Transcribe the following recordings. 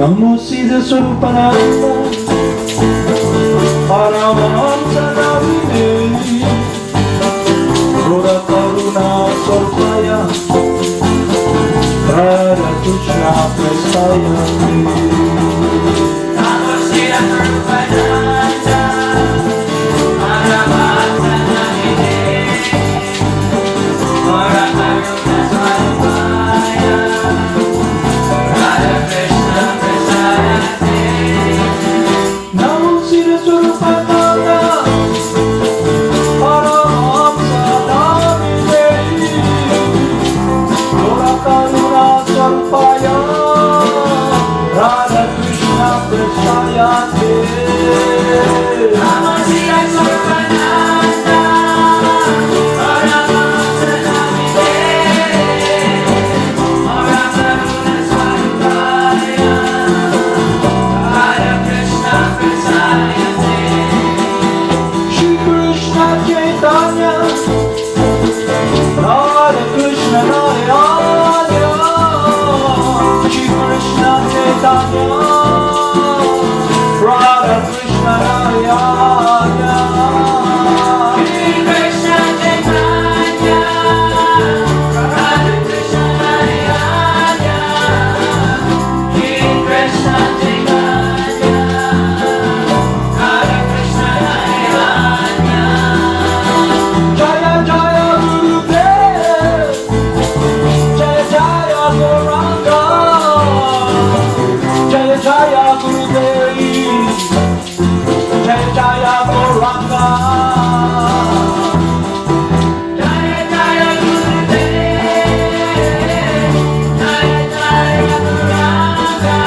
Namo Siddhaswarupananda Paramahamsa Navine Gora Karuna Sarvaya Radha Krishna Prasaya Namo Siddhaswarupananda Paramahamsa Navine Gora Karuna Sarvaya Radha Krishna Prasaya Namo Siddhaswarupananda Paramahamsa Navine Gora Karuna Sarvaya Radha Krishna Prasaya Namo Siddhaswarupananda Paramahamsa Navine Gora Karuna Sarvaya Radha Krishna Prasaya Shri Krishna Chaitanya Radha Krishna Narayana Shri Krishna Chaitanya Radha Krishna Narayana Shri Krishna Chaitanya Radha Krishna Narayana Shri Krishna Chaitanya Radha Krishna Narayana Jaya Jaya Gurudev Jaya Jaya Gauranga Jaya Jaya Gurudev Jaya Jaya Gauranga Jaya Jaya Gurudev Jaya Jaya Gauranga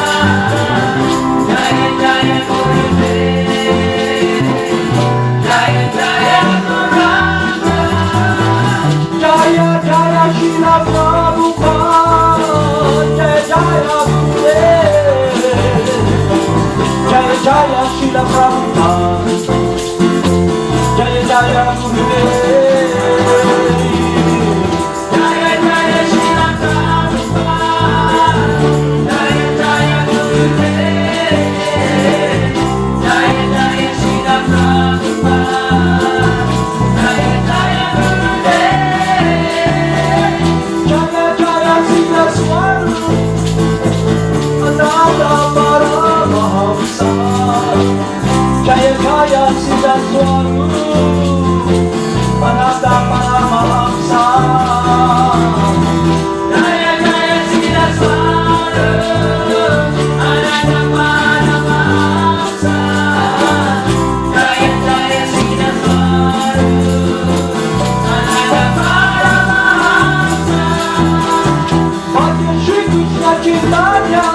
Jaya Jaya Gurudev Jaya Jaya Gauranga Jaya Jaya Srila Prabhupada Jaya Jaya Gurudev Jaya Jaya Srila Prabhupada Jaya Jaya Gurudev Jaya Jaya Srila Prabhupada Jaya Jaya Gurudev Jaya Jaya Srila Prabhupada Jaya Jaya Gurudev Jaya Jaya Siddhaswarupananda Paramahamsa Jaya Jaya Siddhaswarupananda Paramahamsa Jaya Jaya Siddhaswarupananda Paramahamsa Jaya Jaya Siddhaswarupananda Paramahamsa Bhagya Shri Krishna Chaitanya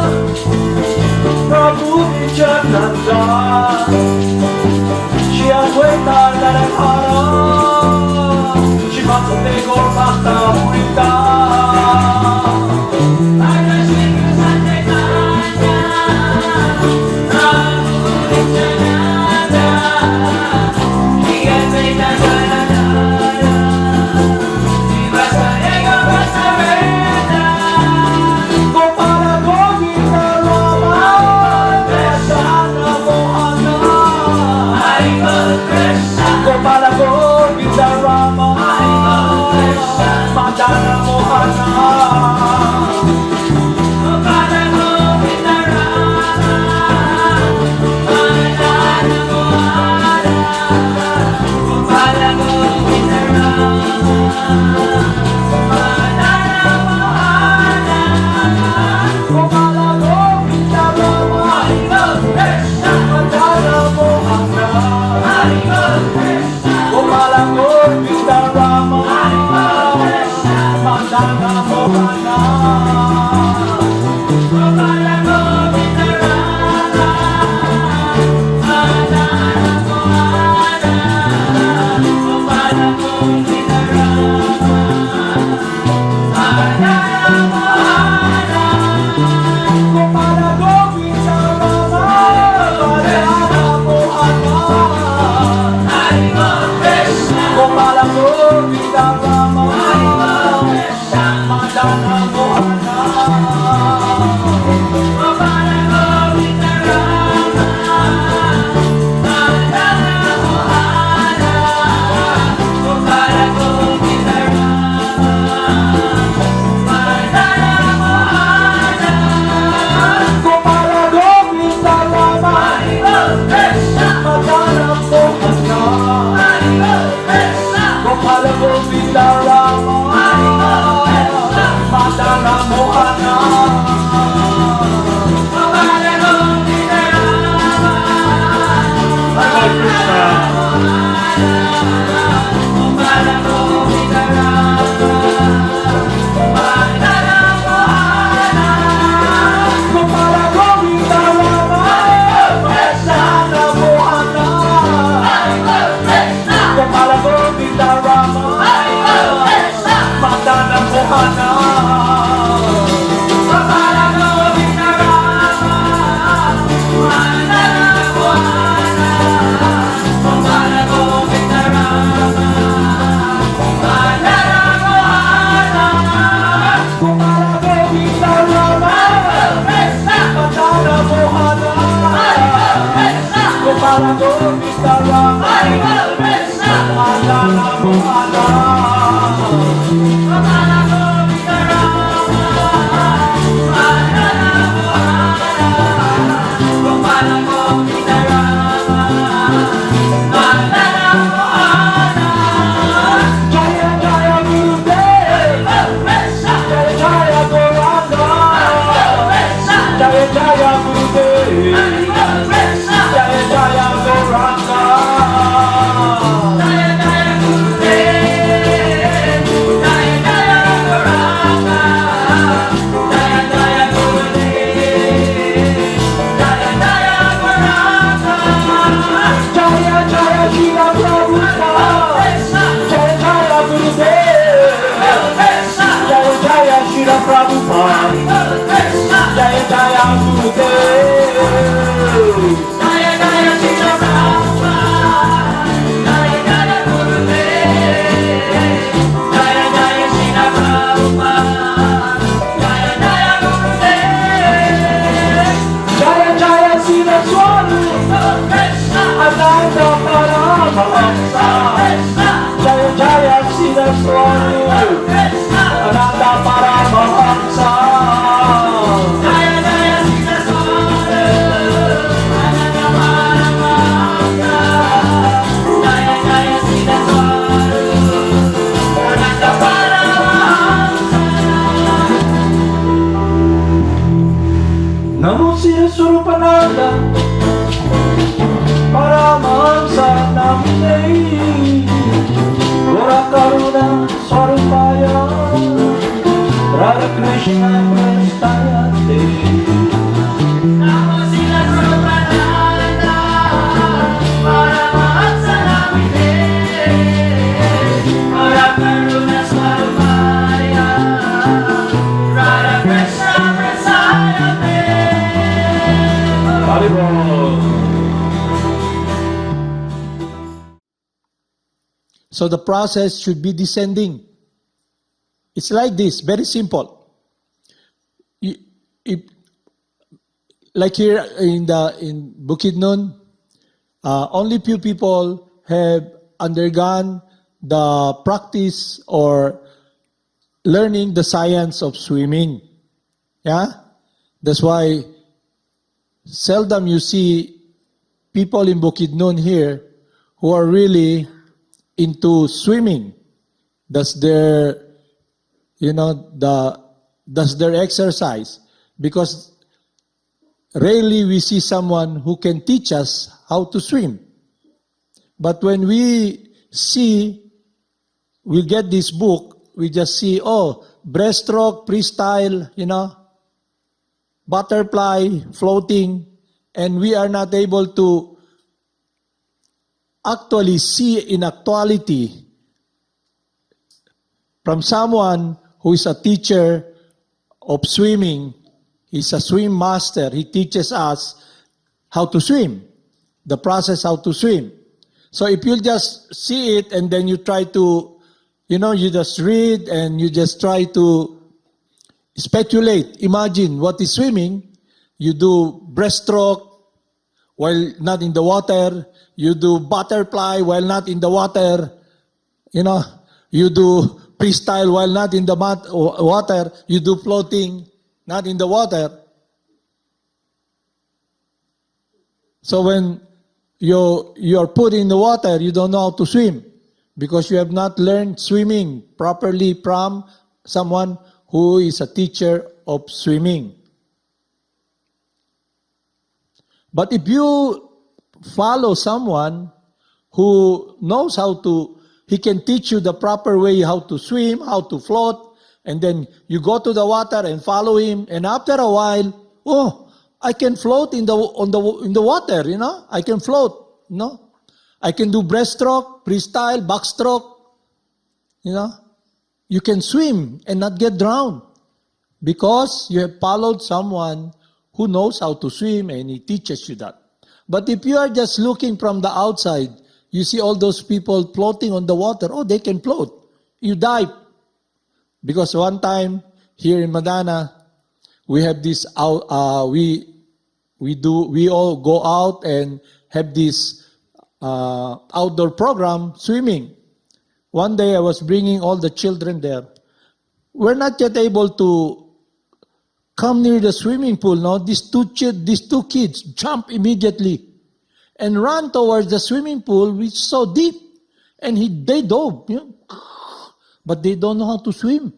Prabhu Nityananda Shri Advaita Gadadhara Shri Vasudeva Gaur Bhakta Murita Bhagya Shri Krishna Chaitanya Prabhu Nityananda Shri Advaita Gadadhara Shri Vasudeva Gaur Bhakta Gopala Govinda Rama Krishna Mohana Gopala Govinda Rama Madana Mohana Gopala Govinda Rama Madana Mohana Gopala Govinda Rama Madana Mohana Gopala Govinda Rama Madana Mohana Gopala Govinda Rama Madana Mohana Govinda Rama, Madana Mohana. Hare Krishna. Gopala Govinda Rama, Madana Mohana. Gopala Govinda Rama, Madana Mohana. Gopala Govinda Rama, Madana Mohana. Jaya Jaya Gurudev, Jaya Jaya Gauranga, Jaya Jaya Gurudev, Jaya Jaya Gauranga. Jaya Jaya Shila Prabhupada, Jaya Jaya Gurudev, Jaya Jaya Shila Prabhupada, Jaya Jaya Gurudev. Jaya Jaya Siddhaswarupananda, Paramahamsa. Jaya Jaya Siddhaswarupananda, Paramahamsa. Namo Siddhaswarupananda, Paramahamsa Namine, Gora Karuna Swarupaya, Radha Krishna Prastayate. So the process should be descending. It's like this, very simple. Like here in Bukidnon, only few people have undergone the practice or learning the science of swimming. Yeah? That's why seldom you see people in Bukidnon here who are really into swimming. That's their, that's their exercise. Because rarely we see someone who can teach us how to swim. But when we get this book, we just see, breaststroke, freestyle, butterfly, floating, and we are not able to actually see in actuality from someone who is a teacher of swimming. He's a swim master. He teaches us how to swim, the process how to swim. So if you just see it and then you try to, you just read and you just try to speculate, imagine what is swimming. You do breaststroke while not in the water. You do butterfly while not in the water. You do freestyle while not in the water. You do floating, not in the water. So when you're put in the water, you don't know how to swim. because you have not learned swimming properly from someone who is a teacher of swimming. But if you follow someone who knows he can teach you the proper way how to swim, how to float, and then you go to the water and follow him, and after a while, oh, I can float in the water, I can float, I can do breaststroke, freestyle, backstroke, You can swim and not get drowned because you have followed someone who knows how to swim and he teaches you that. But if you are just looking from the outside, you see all those people floating on the water. Oh, they can float. You dive. Because one time here in Madana, we have this we all go out and have this outdoor program, swimming. One day I was bringing all the children there. We're not yet able to come near the swimming pool. No, these two kids jump immediately and run towards the swimming pool, which is so deep, and they dove. But they don't know how to swim,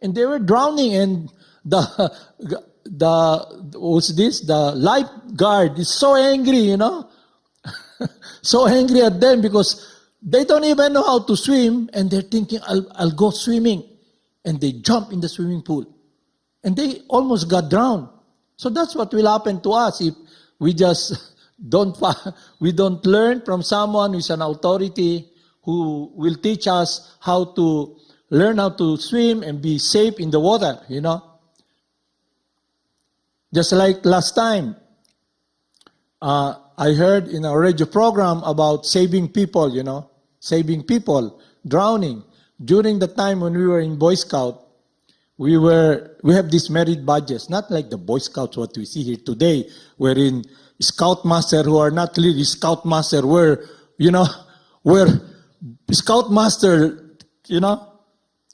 and they were drowning. And the lifeguard is so angry, so angry at them because they don't even know how to swim, and they're thinking, I'll go swimming. And they jump in the swimming pool. And they almost got drowned. So that's what will happen to us if we just don't learn from someone who's an authority who will teach us how to learn how to swim and be safe in the water, Just like last time, I heard in a radio program about saving people, saving people, drowning. During the time when we were in Boy Scout, we have these merit badges, not like the Boy Scouts what we see here today, wherein Scoutmaster who are not really Scoutmaster, we're Scoutmaster,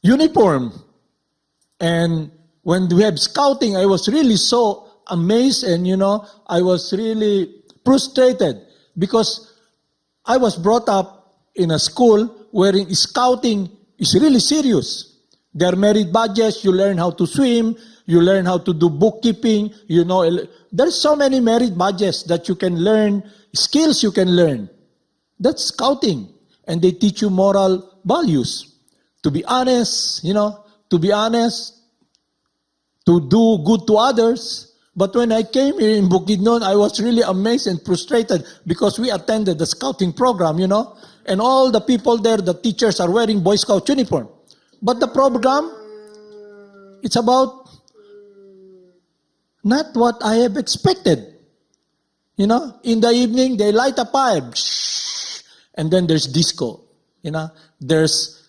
uniform. And when we have scouting, I was really so amazed and, I was really frustrated because I was brought up in a school wherein scouting is really serious. There are merit badges, you learn how to swim, you learn how to do bookkeeping, there's so many merit badges that you can learn, skills you can learn. That's scouting. And they teach you moral values. To be honest, to do good to others. But when I came here in Bukidnon, I was really amazed and frustrated because we attended the scouting program, and all the people there, the teachers are wearing Boy Scout uniform. But the program, it's about not what I have expected. In the evening, they light a fire, and then there's disco. There's,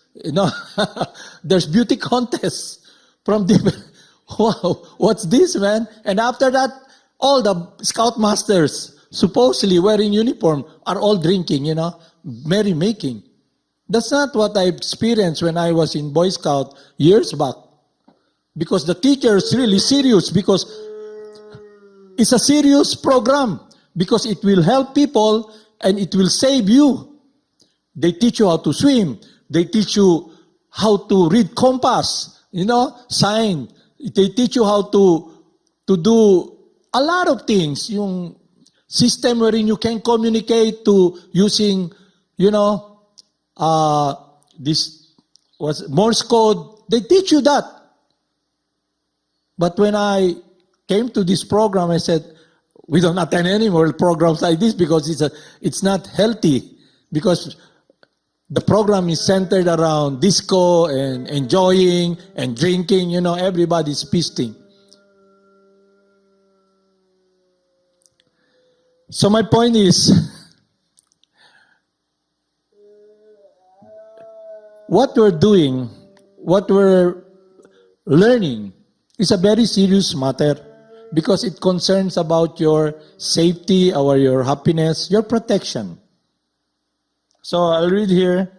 there's beauty contests from different. Wow, what's this, man? And after that, all the scoutmasters, supposedly wearing uniform, are all drinking, merrymaking. That's not what I experienced when I was in Boy Scout years back. Because the teacher is really serious, because it's a serious program, because it will help people and it will save you. They teach you how to swim. They teach you how to read compass, sign. They teach you how to do a lot of things. Yung system wherein you can communicate to using, this was Morse code. They teach you that. But when I came to this program, I said, we don't attend any more programs like this because it's not healthy. Because the program is centered around disco and enjoying and drinking, everybody's feasting. So my point is, what we're doing, what we're learning is a very serious matter because it concerns about your safety, your happiness, your protection. So I'll read here.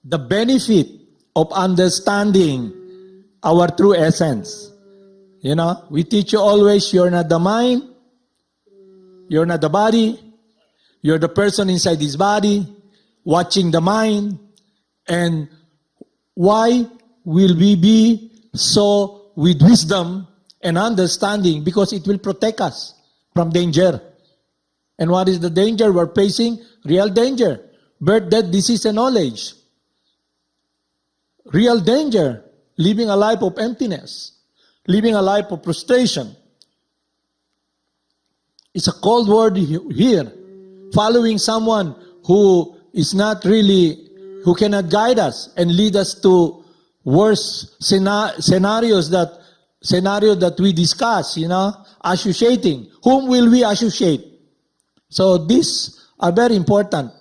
The benefit of understanding our true essence. We teach you always, you're not the mind, you're not the body, You're the person inside this body, watching the mind. And why will we be so with wisdom and understanding? Because it will protect us from danger. And what is the danger we're facing? Real danger. Birth, death, disease, and knowledge. Real danger. Living a life of emptiness. Living a life of frustration. It's a cold word here. Following someone who is not really, who cannot guide us and lead us to worse scenarios that we discuss, associating. Whom will we associate? So these are very important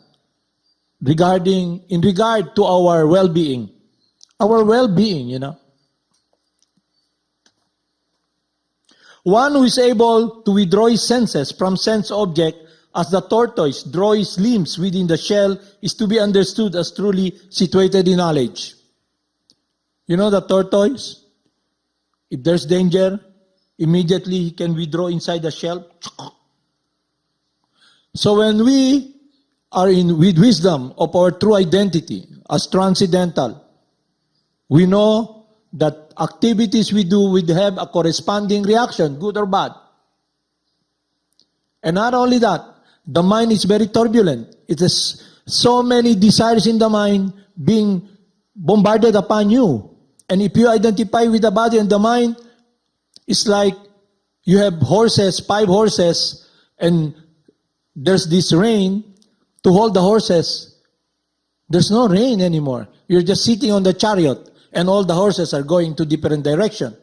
in regard to our well-being. Our well-being, One who is able to withdraw his senses from sense object as the tortoise draws his limbs within the shell is to be understood as truly situated in knowledge. You know the tortoise? If there's danger, immediately he can withdraw inside the shell. So when we are with wisdom of our true identity as transcendental, we know that activities we do will have a corresponding reaction, good or bad. And not only that, the mind is very turbulent. It has so many desires in the mind being bombarded upon you. And if you identify with the body and the mind, it's like you have horses, 5 horses, and there's this rein to hold the horses. There's no rein anymore. You're just sitting on the chariot, and all the horses are going to different direction.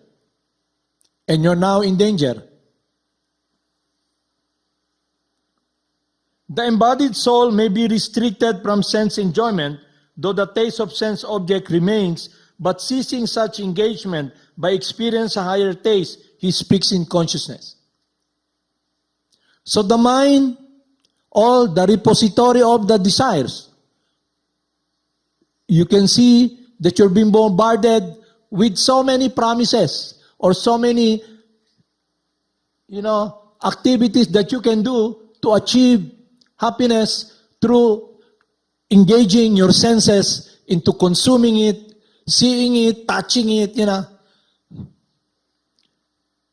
And you're now in danger. The embodied soul may be restricted from sense enjoyment, though the taste of sense object remains, but ceasing such engagement by experience a higher taste, he speaks in consciousness. So the mind, all the repository of the desires, you can see that you're being bombarded with so many promises or so many, activities that you can do to achieve happiness through engaging your senses into consuming it, seeing it, touching it,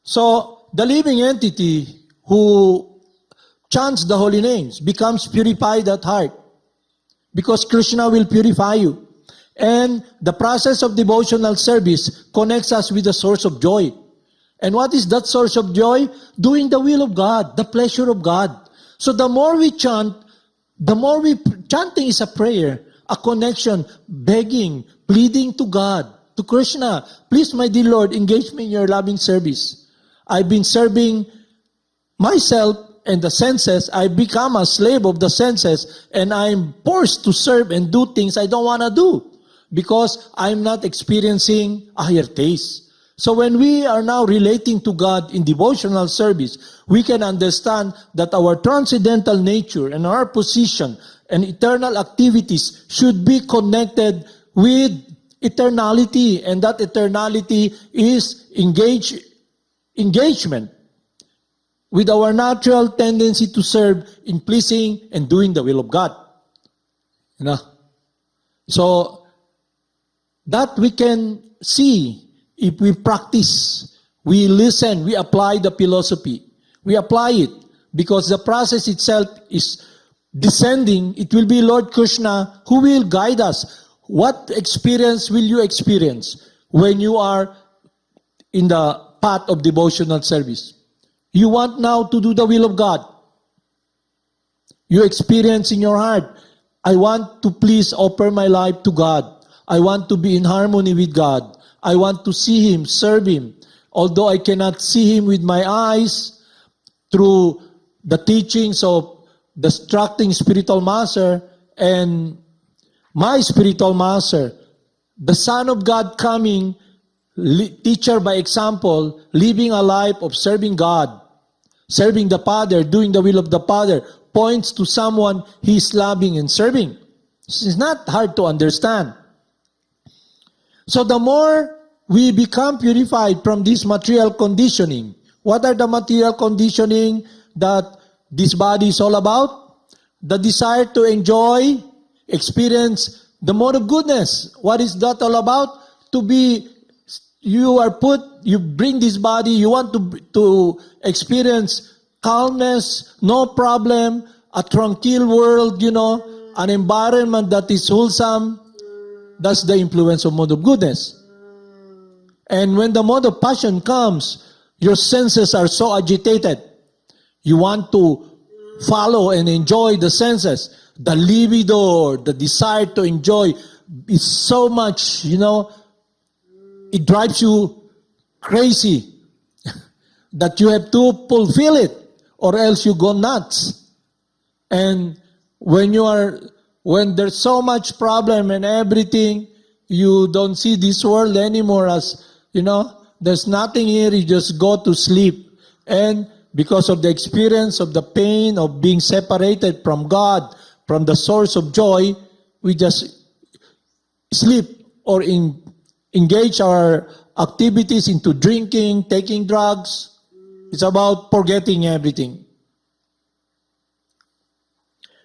So the living entity who chants the holy names becomes purified at heart because Krishna will purify you. And the process of devotional service connects us with the source of joy. And what is that source of joy? Doing the will of God, the pleasure of God. So the more we chant, chanting is a prayer, a connection, begging, pleading to God, to Krishna. Please, my dear Lord, engage me in your loving service. I've been serving myself and the senses. I've become a slave of the senses, and I'm forced to serve and do things I don't want to do because I'm not experiencing a higher taste. So when we are now relating to God in devotional service, we can understand that our transcendental nature and our position and eternal activities should be connected with eternality, and that eternality is engagement with our natural tendency to serve in pleasing and doing the will of God. So that we can see if we practice, we listen, we apply the philosophy. We apply it because the process itself is descending. It will be Lord Krishna who will guide us. What experience will you experience when you are in the path of devotional service? You want now to do the will of God. You experience in your heart, I want to please offer my life to God. I want to be in harmony with God. I want to see Him, serve Him. Although I cannot see Him with my eyes, through the teachings of the instructing spiritual master and my spiritual master, the Son of God coming, teacher by example, living a life of serving God, serving the Father, doing the will of the Father, points to someone He is loving and serving. It's not hard to understand. So the more we become purified from this material conditioning, what are the material conditioning that this body is all about? the desire to enjoy, experience the mode of goodness. What is that all about? You bring this body, you want to experience calmness, no problem, a tranquil world, an environment that is wholesome. That's the influence of mode of goodness. And when the mode of passion comes, your senses are so agitated. You want to follow and enjoy the senses. The libido, the desire to enjoy is so much, it drives you crazy that you have to fulfill it or else you go nuts. And when there's so much problem and everything, you don't see this world anymore as, there's nothing here, you just go to sleep. And because of the experience of the pain of being separated from God, from the source of joy, we just sleep or engage our activities into drinking, taking drugs. It's about forgetting everything.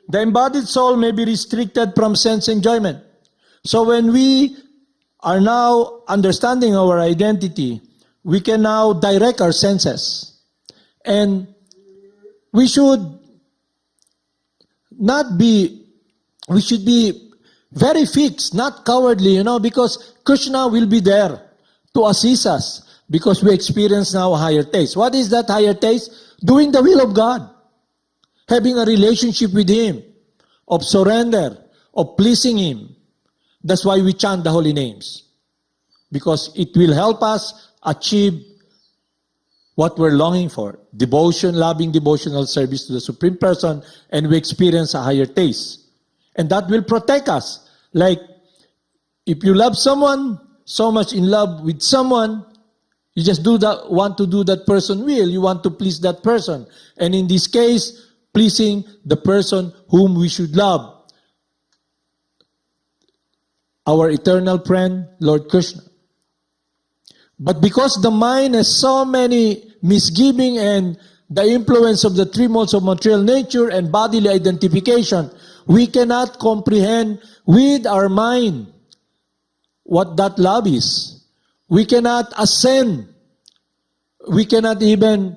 The embodied soul may be restricted from sense enjoyment. So when we are now understanding our identity, we can now direct our senses. And we should be very fixed, not cowardly, because Krishna will be there to assist us because we experience now a higher taste. What is that higher taste? Doing the will of God. Having a relationship with Him, of surrender, of pleasing Him. That's why we chant the holy names. Because it will help us achieve what we're longing for. Devotion, loving devotional service to the Supreme Person, and we experience a higher taste. And that will protect us. Like, if you love someone, so much in love with someone, you just want to do that person's will. You want to please that person. And in this case, pleasing the person whom we should love. Our eternal friend, Lord Krishna. But because the mind has so many misgiving and the influence of the three modes of material nature and bodily identification, we cannot comprehend with our mind what that love is. We cannot ascend. We cannot even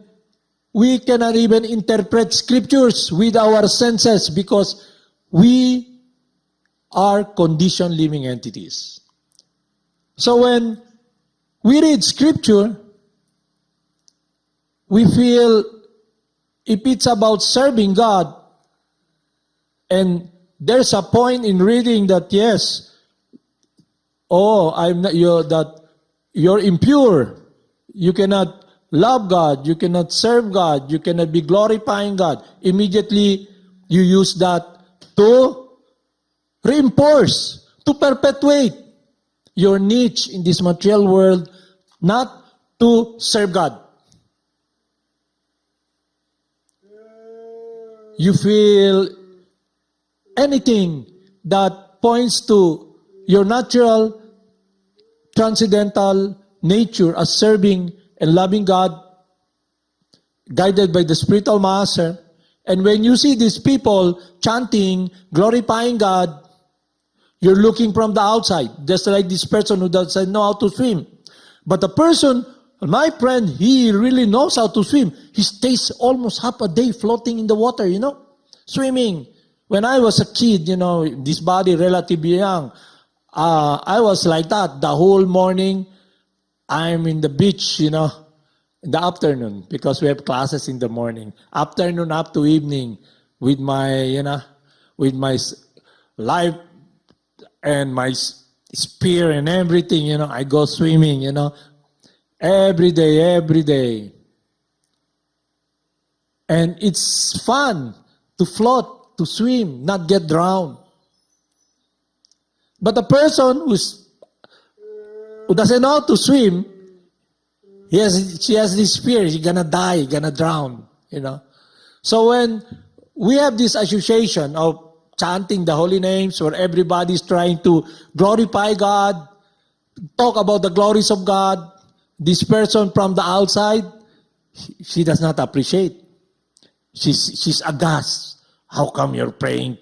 interpret scriptures with our senses because we are conditioned living entities. So when we read scripture, we feel if it's about serving God, and there's a point in reading that yes, you're impure, you cannot love God, you cannot serve God, you cannot be glorifying God. Immediately, you use that to reinforce, to perpetuate your niche in this material world, not to serve God. You feel anything that points to your natural, transcendental nature as serving and loving God, guided by the spiritual master. And when you see these people chanting, glorifying God, you're looking from the outside, just like this person who doesn't know how to swim. But the person, my friend, he really knows how to swim. He stays almost half a day floating in the water, swimming. When I was a kid, this body relatively young, I was like that the whole morning. I'm in the beach, in the afternoon, because we have classes in the morning. Afternoon up to evening with my, life and my spear and everything, I go swimming, every day. And it's fun to float, to swim, not get drowned. But the person who doesn't know how to swim, she has this fear, she's gonna die, gonna drown, So when we have this association of chanting the holy names where everybody's trying to glorify God, talk about the glories of God, this person from the outside, she does not appreciate. She's aghast. How come you're pray?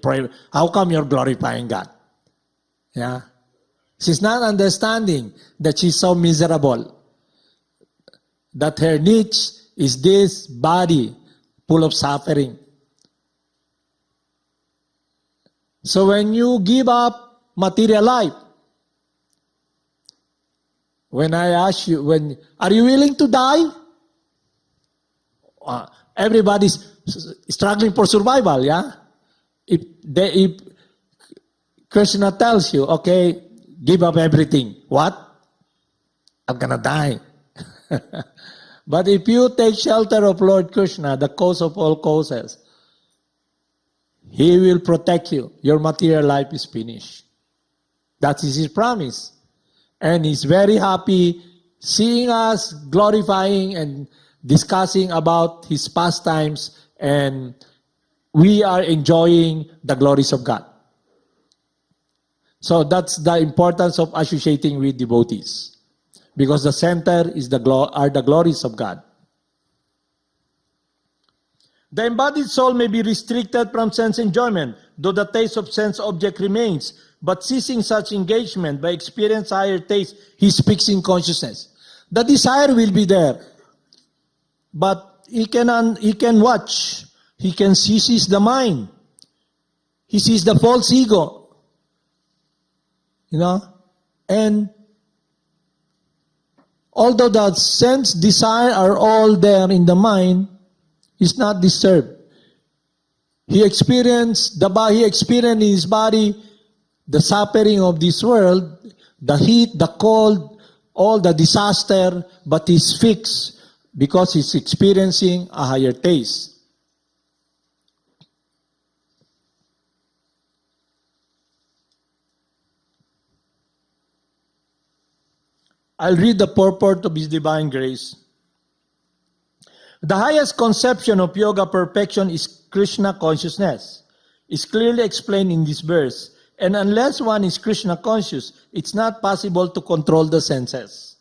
How come you're glorifying God? Yeah. She's not understanding that she's so miserable. That her niche is this body full of suffering. So when you give up material life, when I ask you, are you willing to die? Everybody's struggling for survival, yeah? If Krsna tells you, okay, give up everything, what? I'm gonna die. But if you take shelter of Lord Krishna, the cause of all causes, He will protect you. Your material life is finished. That is His promise. And He's very happy seeing us glorifying and discussing about His pastimes, and we are enjoying the glories of God. So that's the importance of associating with devotees. Because the center is are the glories of God. The embodied soul may be restricted from sense enjoyment, though the taste of sense object remains. But ceasing such engagement by experience higher taste, he speaks in consciousness. The desire will be there, but he can watch. He can sees the mind. He sees the false ego. And although the sense desire are all there in the mind, is not disturbed. He experienced in his body the suffering of this world, the heat, the cold, all the disaster, but he's fixed because he's experiencing a higher taste. I'll read the purport of His Divine Grace. The highest conception of yoga perfection is Krishna consciousness. It's clearly explained in this verse. And unless one is Krishna conscious, it's not possible to control the senses.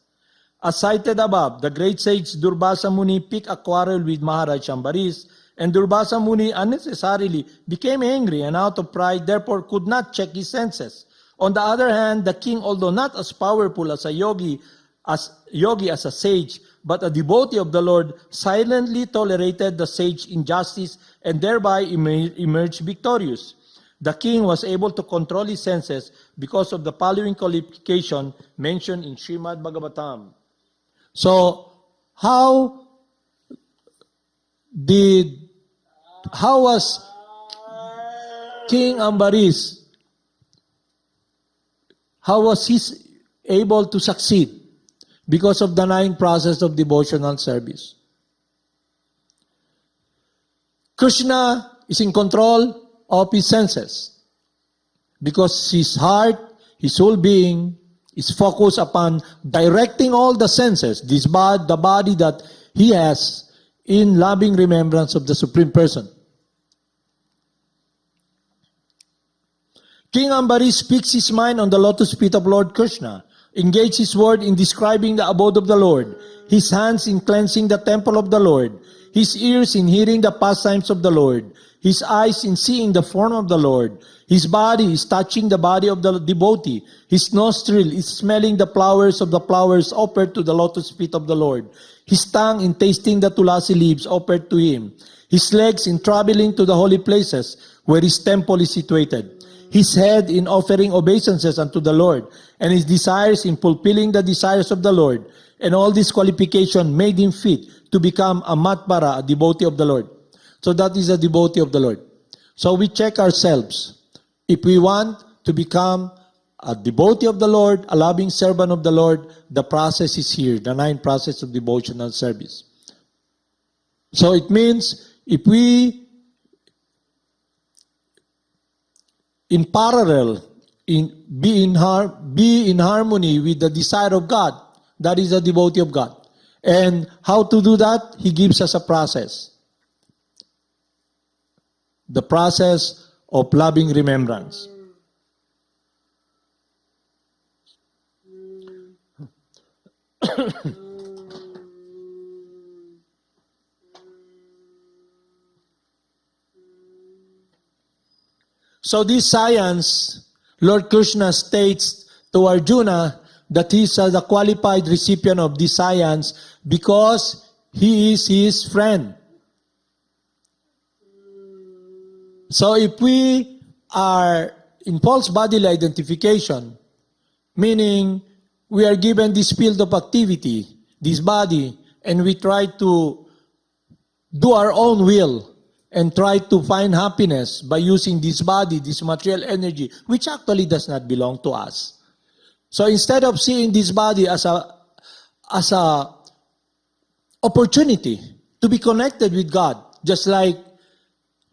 As cited above, the great sage Durvasa Muni picked a quarrel with Maharaj Ambaris, and Durvasa Muni unnecessarily became angry and out of pride, therefore could not check his senses. On the other hand, the king, although not as powerful as a yogi as a sage, but a devotee of the Lord, silently tolerated the sage's injustice and thereby emerged victorious. The king was able to control his senses because of the following qualification mentioned in Srimad Bhagavatam. So, how was King Ambaris, how was he able to succeed? Because of the 9 process of devotional service. Krishna is in control of his senses because his heart, his whole being is focused upon directing all the senses, the body that he has, in loving remembrance of the Supreme Person. King Ambaris speaks his mind on the lotus feet of Lord Krishna, engage his word in describing the abode of the Lord, his hands in cleansing the temple of the Lord, his ears in hearing the pastimes of the Lord, his eyes in seeing the form of the Lord, his body is touching the body of the devotee, his nostril is smelling the flowers of the flowers offered to the lotus feet of the Lord, his tongue in tasting the tulasi leaves offered to him, his legs in traveling to the holy places where his temple is situated, his head in offering obeisances unto the Lord, and his desires in fulfilling the desires of the Lord. And all this qualification made him fit to become a matpara, a devotee of the Lord. So that is a devotee of the Lord. So we check ourselves. If we want to become a devotee of the Lord, a loving servant of the Lord, the process is here, the 9 process of devotional service. So it means if we in parallel, be in harmony with the desire of God, that is a devotee of God. And how to do that? He gives us a process. The process of loving remembrance. So this science, Lord Krishna states to Arjuna that he is the qualified recipient of this science because he is his friend. So if we are in false bodily identification, meaning we are given this field of activity, this body, and we try to do our own will and try to find happiness by using this body, this material energy, which actually does not belong to us. So instead of seeing this body as a opportunity to be connected with God, just like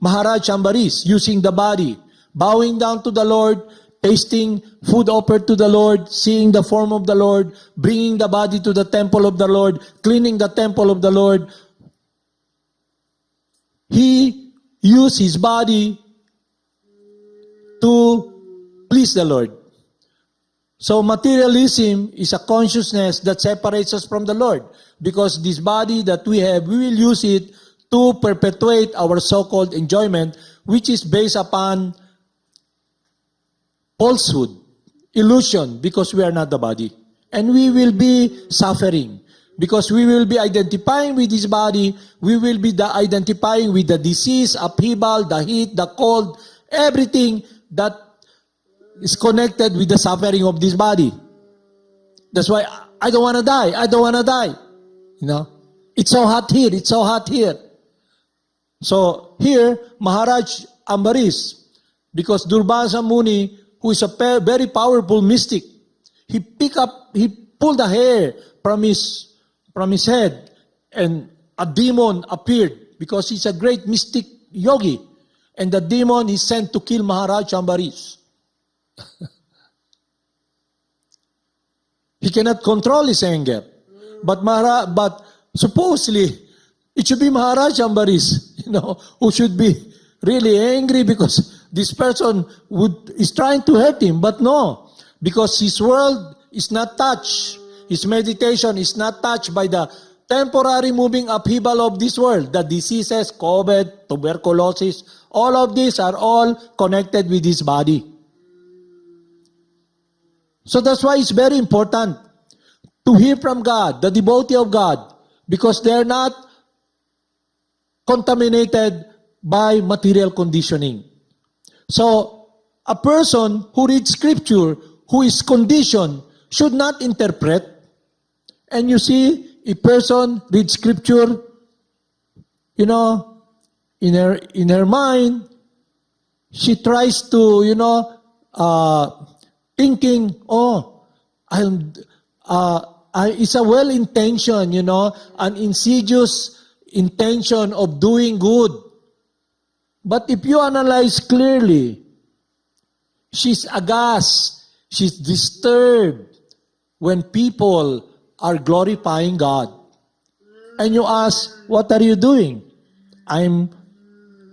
Maharaj Ambaris using the body, bowing down to the Lord, tasting food offered to the Lord, seeing the form of the Lord, bringing the body to the temple of the Lord, cleaning the temple of the Lord. He used his body to please the Lord. So materialism is a consciousness that separates us from the Lord, because this body that we have, we will use it to perpetuate our so-called enjoyment, which is based upon falsehood, illusion, because we are not the body. And we will be suffering because we will be identifying with this body, we will be identifying with the disease, upheaval, the heat, the cold, everything that is connected with the suffering of this body. That's why I don't want to die. I don't want to die. You know, it's so hot here. It's so hot here. So here, Maharaj Ambaris, because Durvasa Muni, who is a very powerful mystic, he pulled the hair from his head, and a demon appeared because he's a great mystic yogi, and the demon is sent to kill Maharaj Ambaris. He cannot control his anger, but supposedly it should be Maharaj Ambaris, who should be really angry because this person is trying to hurt him. But no, because his world is not touched. His meditation is not touched by the temporary moving upheaval of this world. The diseases, COVID, tuberculosis, all of these are all connected with his body. So that's why it's very important to hear from God, the devotee of God, because they're not contaminated by material conditioning. So, a person who reads scripture, who is conditioned, should not interpret. And you see, a person reads scripture, in her mind, she tries to, thinking, it's a well-intentioned, an insidious intention of doing good. But if you analyze clearly, she's aghast, she's disturbed when people are glorifying God. And you ask, what are you doing? I'm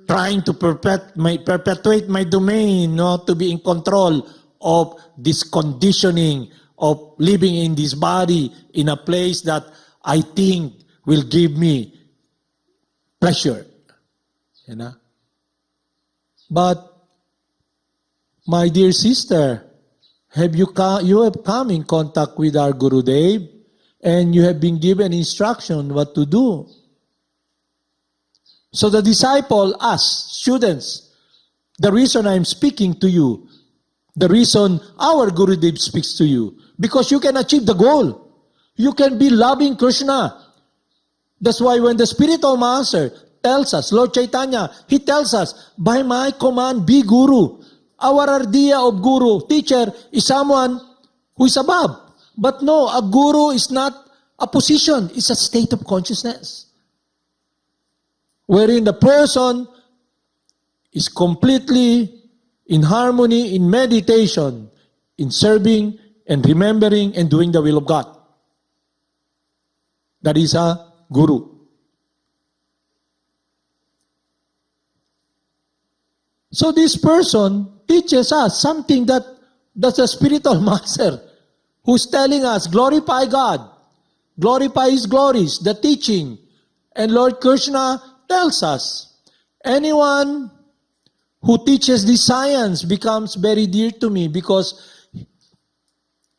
trying to perpetuate my domain, to be in control of this conditioning of living in this body in a place that I think will give me pleasure. But, my dear sister, you have come in contact with our Gurudev, and you have been given instruction what to do. So the disciple asks, students, the reason I'm speaking to you, the reason our Gurudev speaks to you, because you can achieve the goal. You can be loving Krishna. That's why when the spiritual master tells us, Lord Chaitanya, he tells us, by my command, be Guru. Our idea of Guru, teacher, is someone who is above. But no, a Guru is not a position, it's a state of consciousness, wherein the person is completely in harmony, in meditation, in serving and remembering and doing the will of God. That is a Guru. So this person teaches us something that's a spiritual master who's telling us, glorify God, glorify His glories, the teaching. And Lord Krishna tells us, anyone who teaches this science becomes very dear to me because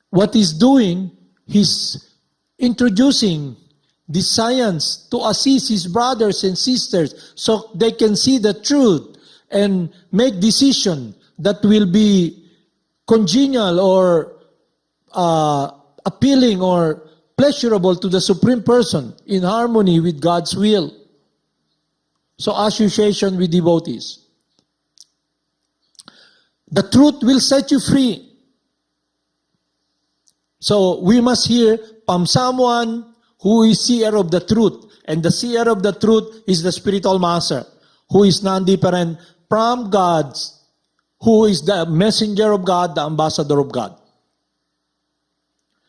what he's doing, he's introducing this science to assist his brothers and sisters so they can see the truth and make decision that will be congenial or appealing or pleasurable to the Supreme Person in harmony with God's will. So association with devotees. The truth will set you free. So we must hear from someone who is seer of the truth. And the seer of the truth is the spiritual master, who is non-different from God's, who is the messenger of God, the ambassador of God.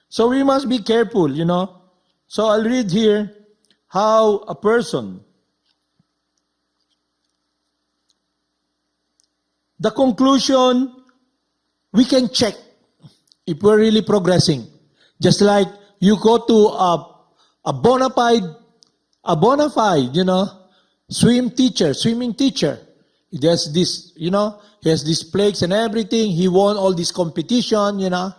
So we must be careful, you know. So I'll read here how a person, the conclusion, we can check if we're really progressing. Just like you go to a bona fide, you know, swimming teacher. He has this, you know, he has these plaques and everything. He won all this competition, you know,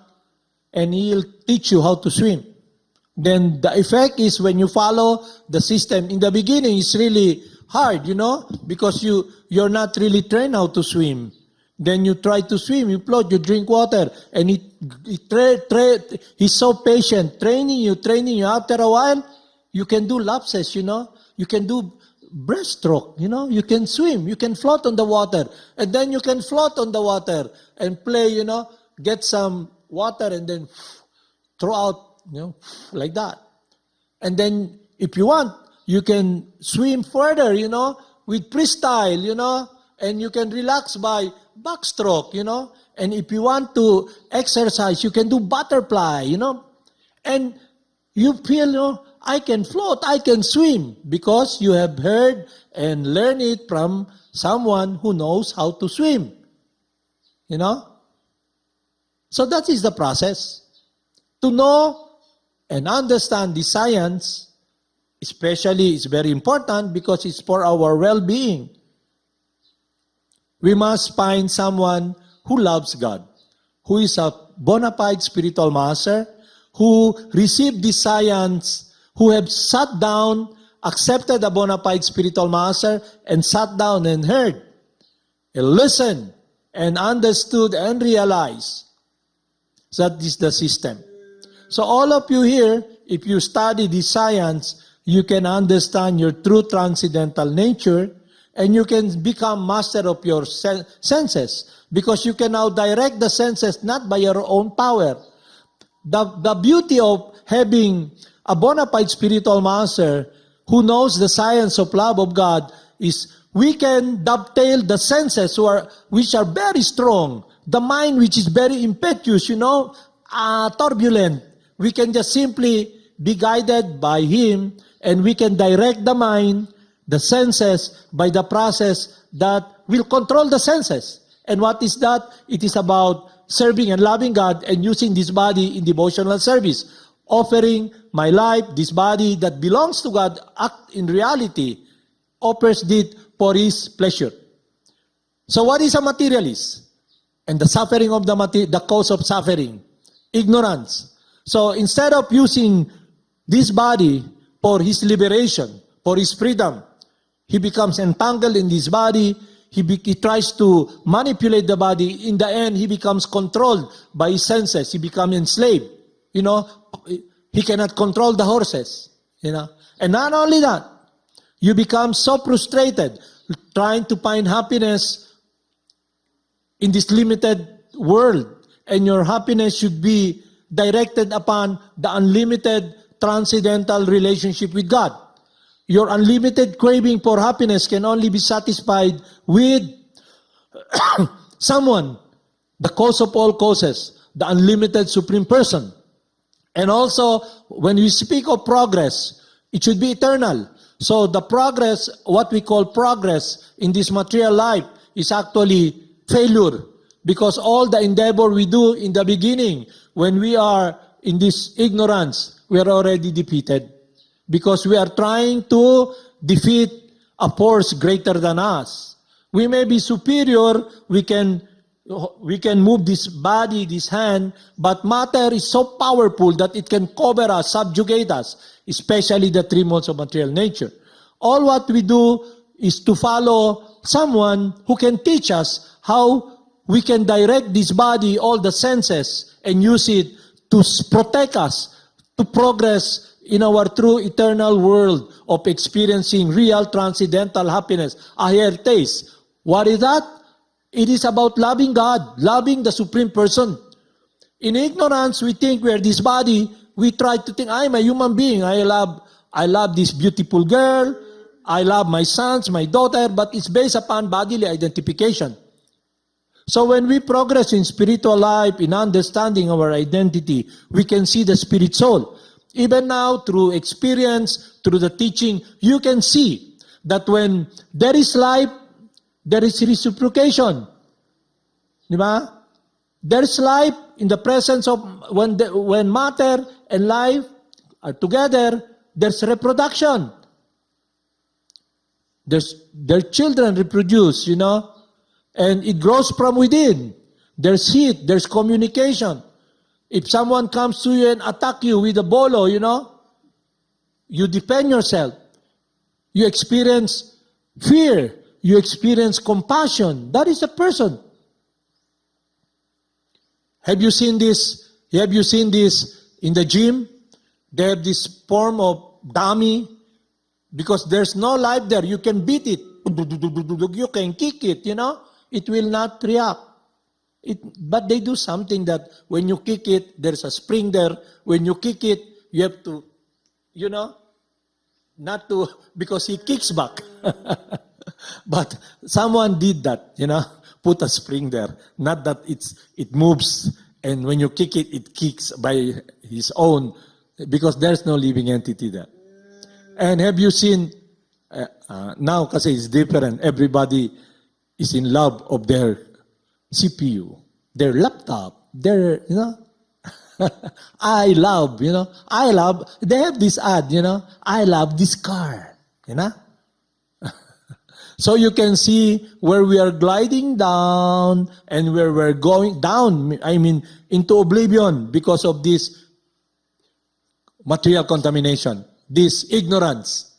and he'll teach you how to swim. Then the effect is when you follow the system, in the beginning it's really hard, you know, because you're not really trained how to swim. Then you try to swim, you float, you drink water, and he's so patient, training you. After a while, you can do lapses, you know. You can do breaststroke, you know. You can swim, you can float on the water. And then you can float on the water and play, you know, get some water and then throw out, you know, like that. And then if you want, you can swim further, you know, with freestyle, you know, and you can relax by backstroke, you know. And if you want to exercise, you can do butterfly, you know. And you feel, you know, I can float, I can swim, because you have heard and learned it from someone who knows how to swim, you know. So that is the process. To know and understand the science, especially, is very important because it's for our well-being. We must find someone who loves God, who is a bona fide spiritual master, who received the science, who have sat down, accepted a bona fide spiritual master, and sat down and heard, and listened, and understood and realized. That is the system. So all of you here, if you study the science, you can understand your true transcendental nature, and you can become master of your senses, because you can now direct the senses not by your own power. The beauty of having a bona fide spiritual master who knows the science of love of God is we can dovetail the senses which are very strong, the mind which is very impetuous, you know, turbulent. We can just simply be guided by Him, and we can direct the mind, the senses, by the process that will control the senses. And what is that? It is about serving and loving God and using this body in devotional service. Offering my life, this body that belongs to God, act in reality, offers it for His pleasure. So what is a materialist? And the suffering of the cause of suffering? Ignorance. So instead of using this body for his liberation, for his freedom, he becomes entangled in this body. He tries to manipulate the body. In the end, he becomes controlled by his senses. He becomes enslaved. You know, he cannot control the horses. You know, and not only that, you become so frustrated trying to find happiness in this limited world, and your happiness should be directed upon the unlimited transcendental relationship with God. Your unlimited craving for happiness can only be satisfied with someone, the cause of all causes, the unlimited Supreme Person. And also, when we speak of progress, it should be eternal. So the progress, what we call progress in this material life, is actually failure. Because all the endeavor we do in the beginning, when we are in this ignorance, we are already defeated. Because we are trying to defeat a force greater than us. We may be superior, we can move this body, this hand, but matter is so powerful that it can cover us, subjugate us, especially the three modes of material nature. All what we do is to follow someone who can teach us how we can direct this body, all the senses, and use it to protect us, to progress in our true eternal world of experiencing real transcendental happiness, a higher taste. What is that? It is about loving God, loving the Supreme Person. In ignorance, we think we are this body. We try to think, I'm a human being. I love this beautiful girl. I love my sons, my daughter, but it's based upon bodily identification. So when we progress in spiritual life, in understanding our identity, we can see the spirit soul. Even now, through experience, through the teaching, you can see that when there is life, there is reciprocation. Di ba? There is life in the presence of, when matter and life are together, there's reproduction. Their children reproduce, and it grows from within. There's heat, there's communication. If someone comes to you and attack you with a bolo, you defend yourself. You experience fear. You experience compassion. That is a person. Have you seen this? Have you seen this in the gym? They have this form of dummy. Because there's no life there. You can beat it. You can kick it, It will not react. But they do something that when you kick it, there's a spring there. When you kick it, you have to, not to, because he kicks back. But someone did that, put a spring there. Not that it moves, and when you kick it, it kicks by his own, because there's no living entity there. And have you seen, now kasi it's different, everybody is in love of their CPU, their laptop, their, I love, they have this ad, I love this car, So you can see where we are gliding down and where we're going down, into oblivion because of this material contamination, this ignorance.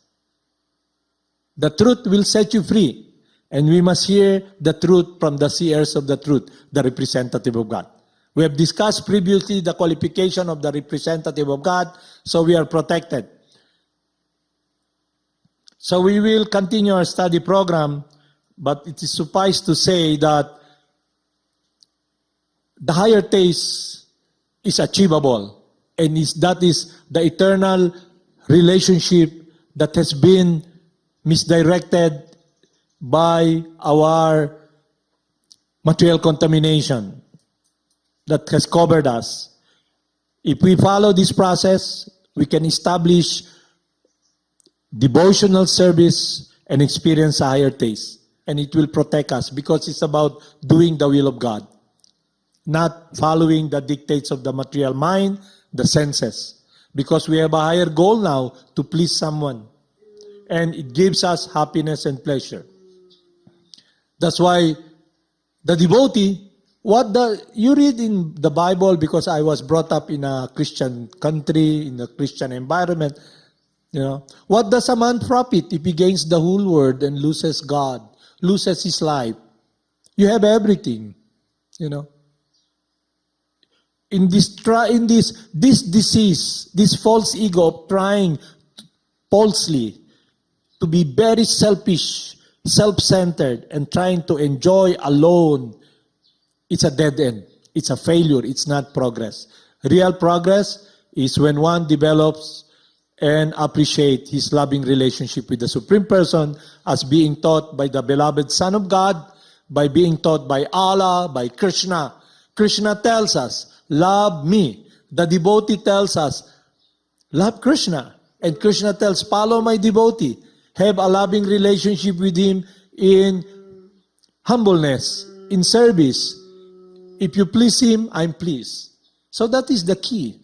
The truth will set you free. And we must hear the truth from the seers of the truth, the representative of God. We have discussed previously the qualification of the representative of God, so we are protected. So we will continue our study program, but it is suffice to say that the higher taste is achievable, and that is the eternal relationship that has been misdirected by our material contamination that has covered us. If we follow this process, we can establish devotional service and experience a higher taste. And it will protect us because it's about doing the will of God, not following the dictates of the material mind, the senses. Because we have a higher goal now to please someone. And it gives us happiness and pleasure. That's why the devotee, you read in the Bible, because I was brought up in a Christian country, in a Christian environment, what does a man profit if he gains the whole world and loses God, loses his life? You have everything, In this disease, this false ego of trying falsely to be very selfish, self-centered, and trying to enjoy alone, it's a dead end. It's a failure. It's not progress. Real progress is when one develops and appreciates his loving relationship with the Supreme Person as being taught by the beloved Son of God, by being taught by Allah, by Krsna. Krishna tells us, love me. The devotee tells us, love Krishna. And Krishna tells, follow my devotee. Have a loving relationship with him in humbleness, in service. If you please him, I'm pleased. So that is the key.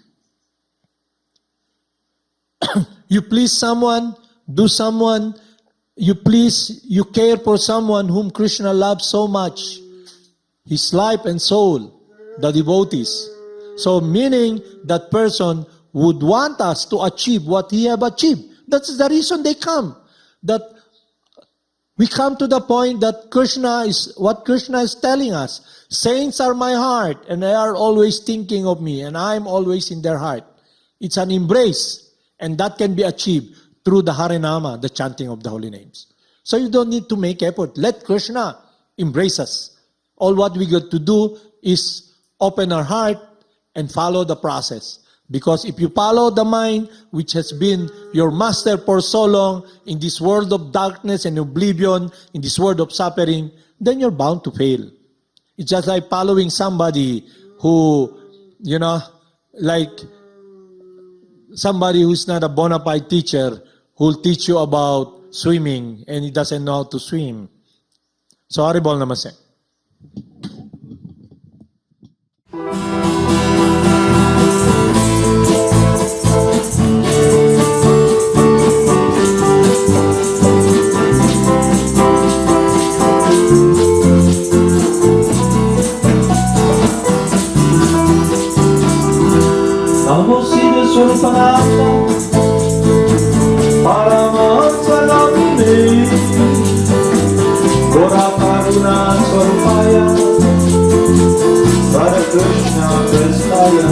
You please someone, do someone, you care for someone whom Krishna loves so much, his life and soul, the devotees. So meaning that person would want us to achieve what he have achieved. That's the reason they come. That we come to the point that what Krishna is telling us. Saints are my heart, and they are always thinking of me, and I am always in their heart. It's an embrace, and that can be achieved through the Harinama, the chanting of the holy names. So you don't need to make effort. Let Krishna embrace us. All what we got to do is open our heart and follow the process. Because if you follow the mind, which has been your master for so long, in this world of darkness and oblivion, in this world of suffering, then you're bound to fail. It's just like following somebody who, like somebody who's not a bona fide teacher, who'll teach you about swimming, and he doesn't know how to swim. So, Haribol Namaste. Namo Siddhaswarupananda, Paramahamsa Navine, Gora Karuna Swarupaya, Krsna Prestaya.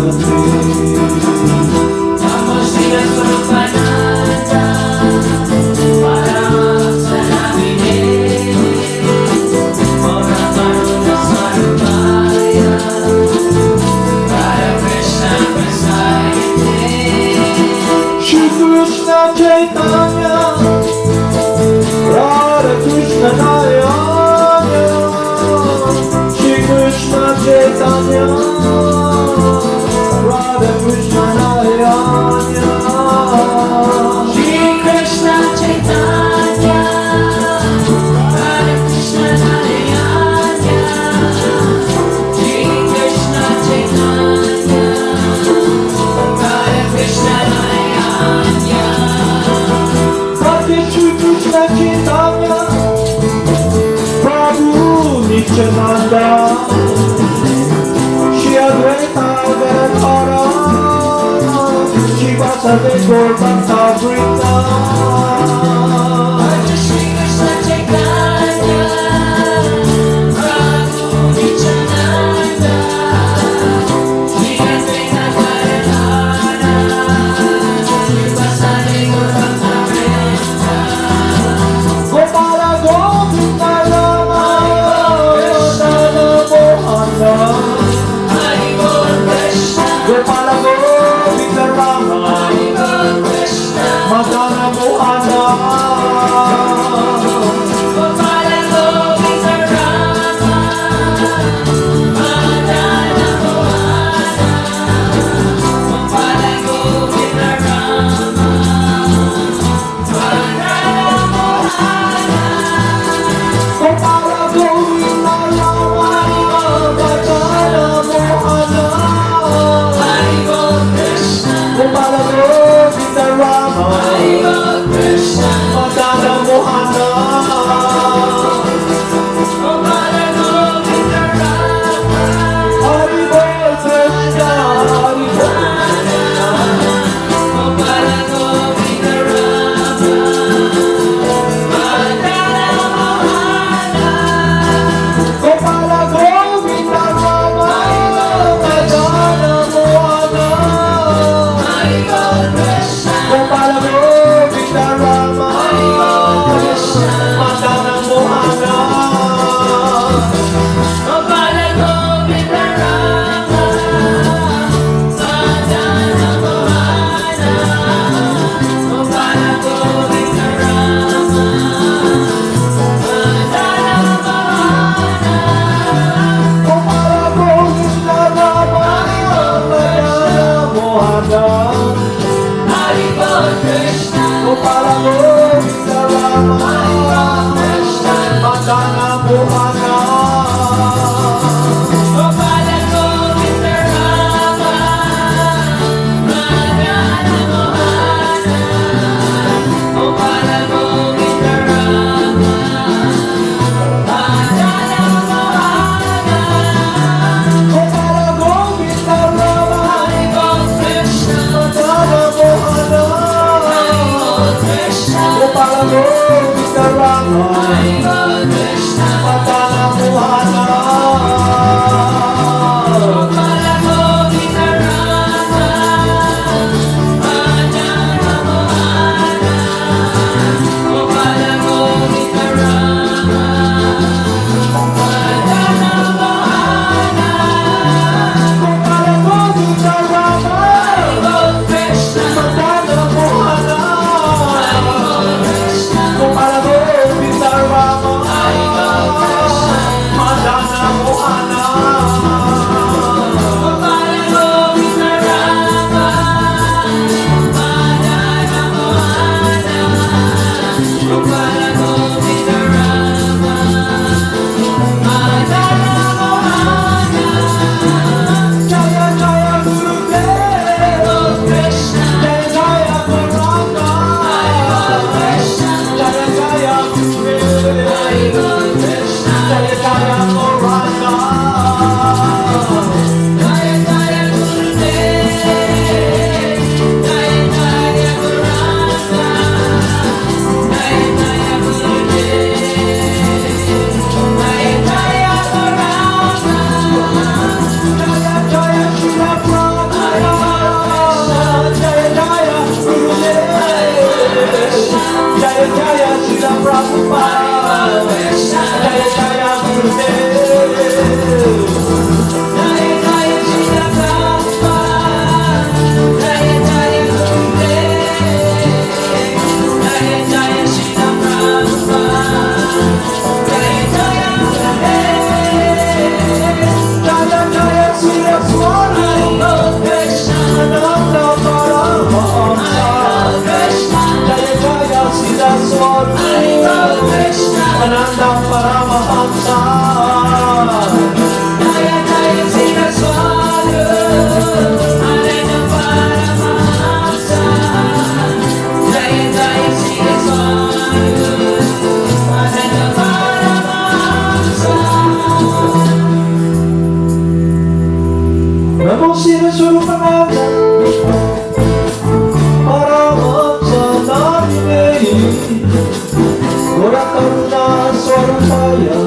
Namo Siddhaswarupananda, Paramahamsa Navine, Gora Karuna Swarupaya, Krsna Prestaya. Shri Krishna Chaitanya, Radha Krishna Narayana, Shri Krishna Chaitanya, Radha Krishna Narayana, Shri Krishna Chaitanya, Radha Krishna Narayana, Shri Krishna Chaitanya, Radha Krishna Narayana, Radhe Shri Krishna Chaitanya, Prabhu Nityananda, Shri Advaita Gadadhara, Shri Vasudeva Gaur Bhakta Vrinda. Shri Krishna Chaitanya, Prabhu Nityananda, Shri Advaita Gadadhara, Shri Vasudeva Gaur Bhakta Gopala Govinda Rama, Madana Mohana, Hari Bol Krishna, Gopala Govinda Rama, Hari Bol Krishna, Madana Mohana, Gopala Govinda Rama, Madana Mohana, Gopala Govinda Rama, Madana Mohana, Gopala Govinda Rama, Madana Mohana, Hari Bol Krishna, Gopala Govinda Rama, Hari Bol Krishna, Madana Mohana. Gopala Govinda Rama, Hari Bol Krishna, Hari Bol. Gopala Govinda Rama, Madana Mohana, Gopala Govinda Rama, Madana Mohana. Hari Bol Krishna, Gopala Govinda Rama, Hari Bol Krishna, Madana Mohana. Gopala Govinda Rama, Madana Mohana, Gopala Govinda Rama, Madana Mohana, Gopala Govinda Rama, Madana Mohana. Hari Bol Krishna, Gopala Govinda Rama, Krishna, Madana Mohana. Gopala Govinda Rama, Madana Mohana, Gopala Govinda Rama, Haribo Krishna, Ananda Paramahamsa, Haribo Krishna, Jaya Jaya Siddhaswarupananda, Haribo Krishna, Ananda Paramahamsa, Jaya Jaya Siddhaswaru, Ananda Paramahamsa, Jaya Jaya Siddhaswaru, Ananda Paramahamsa. Namo Siddhaswarupananda, Paramahamsa Namine, Gora Karuna Swarupaya,